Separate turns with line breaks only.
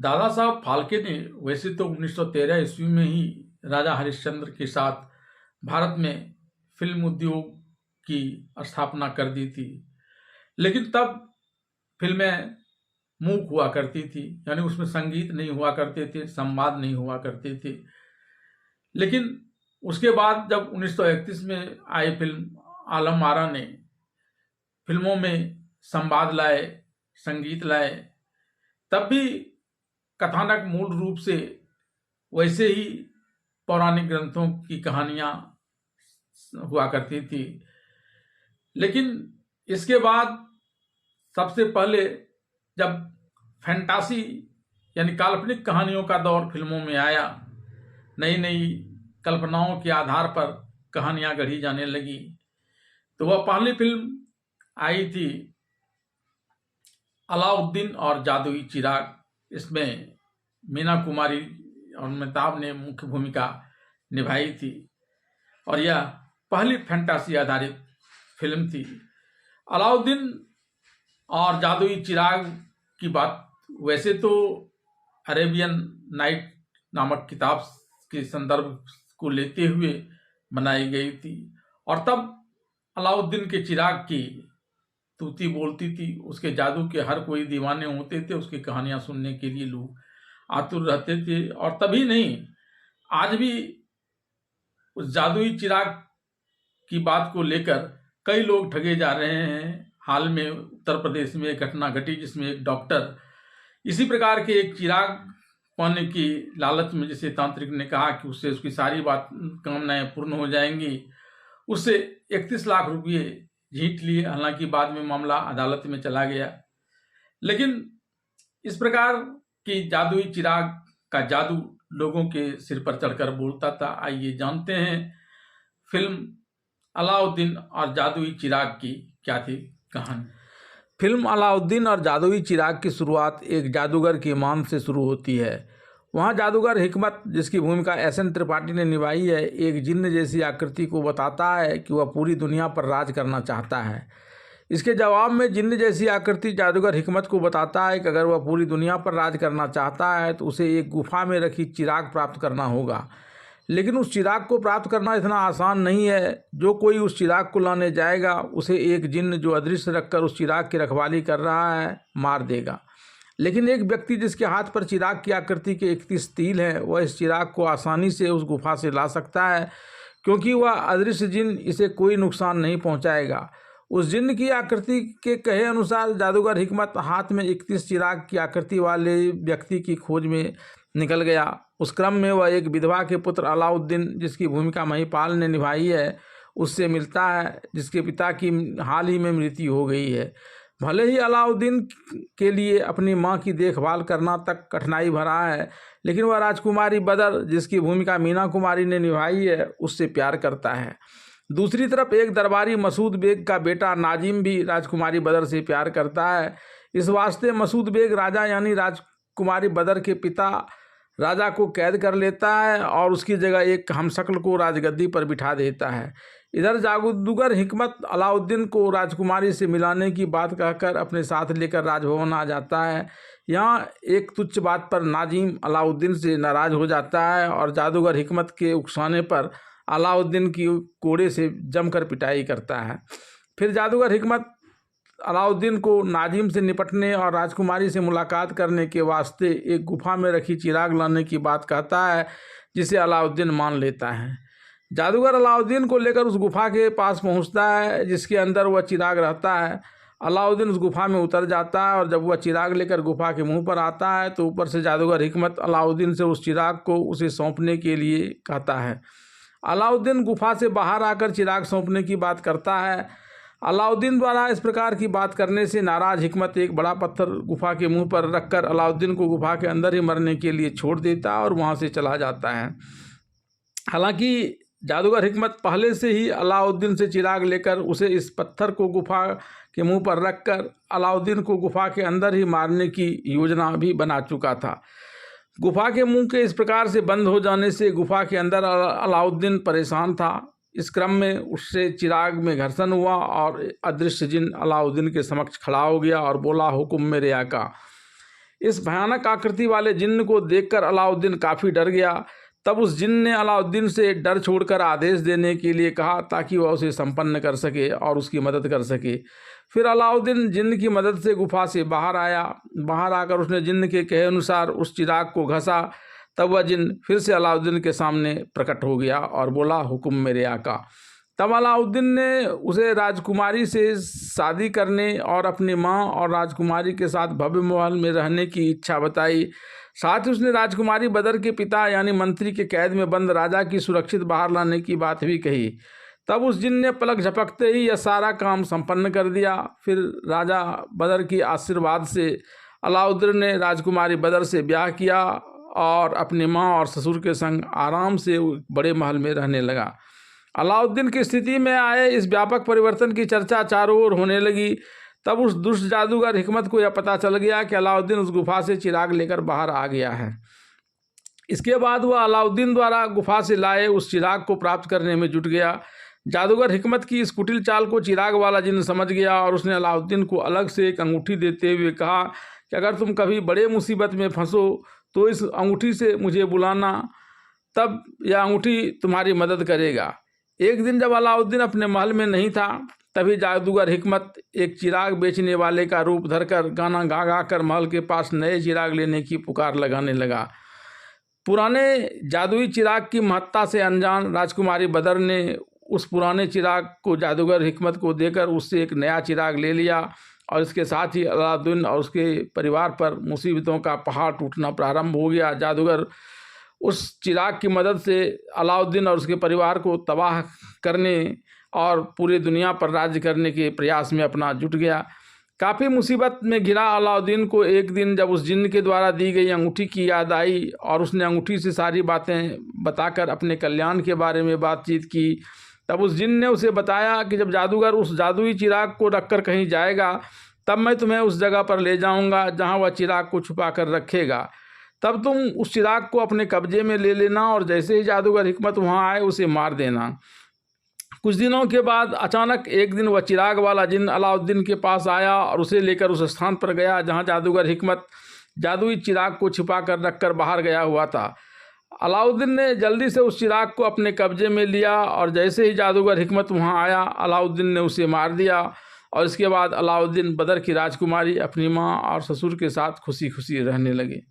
दादा साहब फाल्के ने वैसे तो 1913 ईस्वी में ही राजा हरिश्चंद्र के साथ भारत में फिल्म उद्योग की स्थापना कर दी थी, लेकिन तब फिल्में मूक हुआ करती थी, यानी उसमें संगीत नहीं हुआ करते थे, संवाद नहीं हुआ करते थे। लेकिन उसके बाद जब 1931 में आई फिल्म आलम आरा ने फिल्मों में संवाद लाए, संगीत लाए, तब भी कथानक मूल रूप से वैसे ही पौराणिक ग्रंथों की कहानियां हुआ करती थी। लेकिन इसके बाद सबसे पहले जब फैंटासी यानी काल्पनिक कहानियों का दौर फिल्मों में आया, नई नई कल्पनाओं के आधार पर कहानियां गढ़ी जाने लगी, तो वह पहली फिल्म आई थी अलाउद्दीन और जादुई चिराग। इसमें मीना कुमारी और अमिताभ ने मुख्य भूमिका निभाई थी और यह पहली फैंटासी आधारित फिल्म थी। अलाउद्दीन और जादुई चिराग की बात वैसे तो अरेबियन नाइट नामक किताब के संदर्भ को लेते हुए बनाई गई थी और तब अलाउद्दीन के चिराग की तूती बोलती थी, उसके जादू के हर कोई दीवाने होते थे, उसकी कहानियां सुनने के लिए लोग आतुर रहते थे। और तभी नहीं, आज भी उस जादुई चिराग की बात को लेकर कई लोग ठगे जा रहे हैं। हाल में उत्तर प्रदेश में एक घटना घटी जिसमें एक डॉक्टर इसी प्रकार के एक चिराग पाने की लालच में, जिसे तांत्रिक ने कहा कि उससे उसकी सारी बात कामनाएं पूर्ण हो जाएंगी, उससे 31 लाख रुपये झींट लिए। हालांकि बाद में मामला अदालत में चला गया। लेकिन इस प्रकार की जादुई चिराग का जादू लोगों के सिर पर चढ़कर बोलता था। आइए जानते हैं फिल्म अलाउद्दीन और जादुई चिराग की क्या थी कहानी।
फिल्म अलाउद्दीन और जादुई चिराग की शुरुआत एक जादूगर की मान से शुरू होती है। वहाँ जादूगर हिकमत, जिसकी भूमिका एस.एन. त्रिपाठी ने निभाई है, एक जिन्न जैसी आकृति को बताता है कि वह पूरी दुनिया पर राज करना चाहता है। इसके जवाब में जिन्न जैसी आकृति जादूगर हिकमत को बताता है कि अगर वह पूरी दुनिया पर राज करना चाहता है तो उसे एक गुफा में रखी चिराग प्राप्त करना होगा। लेकिन उस चिराग को प्राप्त करना इतना आसान नहीं है। जो कोई उस चिराग को लाने जाएगा उसे एक जिन्न जो अदृश्य रखकर उस चिराग की रखवाली कर रहा है मार देगा। लेकिन एक व्यक्ति जिसके हाथ पर चिराग की आकृति के 31 तिल हैं, वह इस चिराग को आसानी से उस गुफा से ला सकता है, क्योंकि वह अदृश्य जिन्न इसे कोई नुकसान नहीं पहुंचाएगा। उस जिन्न की आकृति के कहे अनुसार जादूगर हिकमत हाथ में 31 चिराग की आकृति वाले व्यक्ति की खोज में निकल गया। उस क्रम में वह एक विधवा के पुत्र अलाउद्दीन, जिसकी भूमिका महिपाल ने निभाई है, उससे मिलता है, जिसके पिता की हाल ही में मृत्यु हो गई है। भले ही अलाउद्दीन के लिए अपनी मां की देखभाल करना तक कठिनाई भरा है, लेकिन वह राजकुमारी बदर, जिसकी भूमिका मीना कुमारी ने निभाई है, उससे प्यार करता है। दूसरी तरफ एक दरबारी मसूद बेग का बेटा नाजिम भी राजकुमारी बदर से प्यार करता है। इस वास्ते मसूद बेग राजा यानी राजकुमारी बदर के पिता राजा को कैद कर लेता है और उसकी जगह एक हमशक्ल को राजगद्दी पर बिठा देता है। इधर जादूगर हिकमत अलाउद्दीन को राजकुमारी से मिलाने की बात कहकर अपने साथ लेकर राजभवन आ जाता है। यहाँ एक तुच्छ बात पर नाजिम अलाउद्दीन से नाराज हो जाता है और जादूगर हिकमत के उकसाने पर अलाउद्दीन की कोड़े से जमकर पिटाई करता है। फिर जादूगर हिकमत अलाउद्दीन को नाजिम से निपटने और राजकुमारी से मुलाकात करने के वास्ते एक गुफा में रखी चिराग लाने की बात कहता है, जिसे अलाउद्दीन मान लेता है। जादूगर अलाउद्दीन को लेकर उस गुफा के पास पहुंचता है, जिसके अंदर वह चिराग रहता है। अलाउद्दीन उस गुफा में उतर जाता है और जब वह चिराग लेकर गुफा के मुंह पर आता है तो ऊपर से जादूगर हिकमत अलाउद्दीन से उस चिराग को उसे सौंपने के लिए कहता है। अलाउद्दीन गुफा से बाहर आकर चिराग सौंपने की बात करता है। अलाउद्दीन द्वारा इस प्रकार की बात करने से नाराज हिकमत एक बड़ा पत्थर गुफा के मुंह पर रखकर अलाउद्दीन को गुफा के अंदर ही मरने के लिए छोड़ देता है और वहां से चला जाता है। हालांकि जादूगर हिकमत पहले से ही अलाउद्दीन से चिराग लेकर उसे इस पत्थर को गुफा के मुंह पर रखकर अलाउद्दीन को गुफा के अंदर ही मारने की योजना भी बना चुका था। गुफा के मुंह के इस प्रकार से बंद हो जाने से गुफा के अंदर अलाउद्दीन परेशान था। इस क्रम में उससे चिराग में घर्षण हुआ और अदृश्य जिन अलाउद्दीन के समक्ष खड़ा हो गया और बोला, हुक्म मेरे आका। इस भयानक आकृति वाले जिन्न को देखकर अलाउद्दीन काफ़ी डर गया। तब उस जिन्न ने अलाउद्दीन से डर छोड़कर आदेश देने के लिए कहा ताकि वह उसे संपन्न कर सके और उसकी मदद कर सके। फिर अलाउद्दीन जिन्न की मदद से गुफा से बाहर आया। बाहर आकर उसने जिन्न के कहे अनुसार उस चिराग को घसा। तब वह जिन्न फिर से अलाउद्दीन के सामने प्रकट हो गया और बोला, हुक्म मेरे आका। तब अलाउद्दीन ने उसे राजकुमारी से शादी करने और अपनी माँ और राजकुमारी के साथ भव्य महल में रहने की इच्छा बताई। साथ ही उसने राजकुमारी बदर के पिता यानी मंत्री के कैद में बंद राजा की सुरक्षित बाहर लाने की बात भी कही। तब उस जिन्न ने पलक झपकते ही यह सारा काम संपन्न कर दिया। फिर राजा बदर की आशीर्वाद से अलाउद्दीन ने राजकुमारी बदर से ब्याह किया और अपनी माँ और ससुर के संग आराम से बड़े महल में रहने लगा। अलाउद्दीन की स्थिति में आए इस व्यापक परिवर्तन की चर्चा चारों ओर होने लगी। तब उस दुष्ट जादूगर हिकमत को यह पता चल गया कि अलाउद्दीन उस गुफा से चिराग लेकर बाहर आ गया है। इसके बाद वह अलाउद्दीन द्वारा गुफा से लाए उस चिराग को प्राप्त करने में जुट गया। जादूगर हिकमत की इस कुटिल चाल को चिराग वाला जिन्न समझ गया और उसने अलाउद्दीन को अलग से एक अंगूठी देते हुए कहा कि अगर तुम कभी बड़े मुसीबत में फंसो तो इस अंगूठी से मुझे बुलाना, तब यह अंगूठी तुम्हारी मदद करेगा। एक दिन जब अलाउद्दीन अपने महल में नहीं था, तभी जादूगर हिकमत एक चिराग बेचने वाले का रूप धरकर गाना गा गा कर महल के पास नए चिराग लेने की पुकार लगाने लगा। पुराने जादुई चिराग की महत्ता से अनजान राजकुमारी बदर ने उस पुराने चिराग को जादूगर हिकमत को देकर उससे एक नया चिराग ले लिया और इसके साथ ही अलाउद्दीन और उसके परिवार पर मुसीबतों का पहाड़ टूटना प्रारंभ हो गया। जादूगर उस चिराग की मदद से अलाउद्दीन और उसके परिवार को तबाह करने और पूरी दुनिया पर राज्य करने के प्रयास में अपना जुट गया। काफ़ी मुसीबत में घिरा अलाउद्दीन को एक दिन जब उस जिन्न के द्वारा दी गई अंगूठी की याद आई और उसने अंगूठी से सारी बातें बताकर अपने कल्याण के बारे में बातचीत की। तब उस जिन्न ने उसे बताया कि जब जादूगर उस जादुई चिराग को रखकर कहीं जाएगा, तब मैं तुम्हें उस जगह पर ले जाऊंगा जहां वह चिराग को छुपा कर रखेगा। तब तुम उस चिराग को अपने कब्जे में ले लेना और जैसे ही जादूगर हिकमत वहां आए उसे मार देना। कुछ दिनों के बाद अचानक एक दिन वह चिराग वाला जिन्न अलाउद्दीन के पास आया और उसे लेकर उस स्थान पर गया जहां जादूगर हिकमत जादुई चिराग को छिपा कर रखकर बाहर गया हुआ था। अलाउद्दीन ने जल्दी से उस चिराग को अपने कब्जे में लिया और जैसे ही जादूगर हिकमत वहां आया, अलाउद्दीन ने उसे मार दिया और इसके बाद अलाउद्दीन बदर की राजकुमारी अपनी माँ और ससुर के साथ खुशी खुशी रहने लगे।